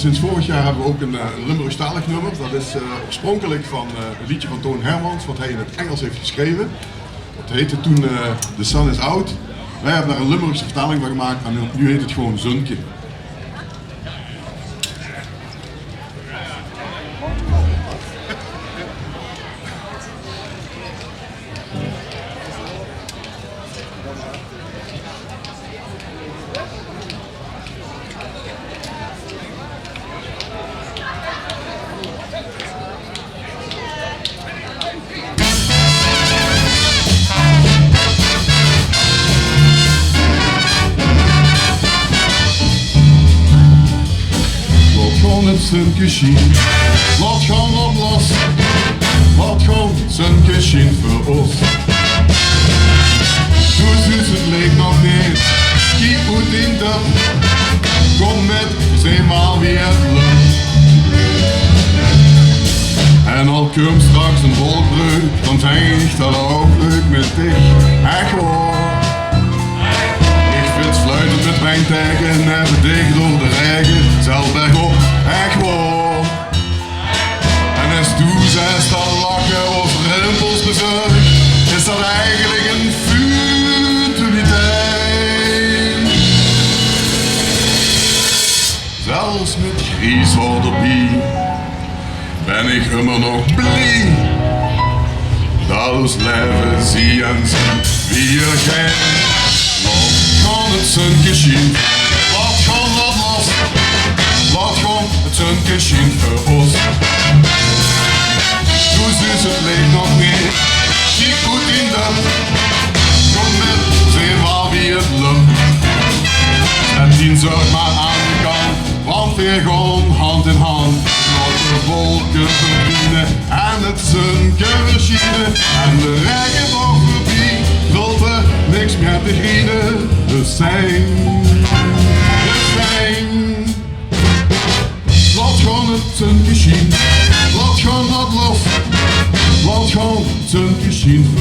sinds vorig jaar hebben we ook een Limburgstalig nummer. Dat is oorspronkelijk van een liedje van Toon Hermans, wat hij in het Engels heeft geschreven. Dat heette toen The Sun is Out. Wij hebben daar een Limburgse vertaling van gemaakt en nu heet het gewoon Zunke. Het zunke schien, laat gaan op los, laat gaan zunke schien voor ons. Toen zus het leek nog niet, keep goed in de, kom met, zeg maar wie het lukt. En al komt straks een wolkbreuk, dan denk ik dat ook leuk met dich, echt hoor. Ik vind sluitend met mijn tijgen, even dicht door de regen, zelf bergop. Echt gewoon. En als toe zij staan lachen over rimpels bezorgd, is dat eigenlijk een futiliteit. Zelfs met grieshouderbie ben ik immer nog blij. Dat ons leven zie en zie wie je kent. Laat gaan het zunke schien, laat gaan dat los. Laat gewoon het zunke schien voor ons. Toen is het leek nog niet, zie goed in de, kom met, zeg maar wie het lukt. Het dient zorg maar aan de kant, want weer gewoon hand in hand. Nooit de wolken verdienen en het zunke machine. En de regen nog voorbij, vult er niks meer te grienen. Dus zijn. Laat gaan het zunke schien, laat gaan dat los, laat gaan het zunke schien.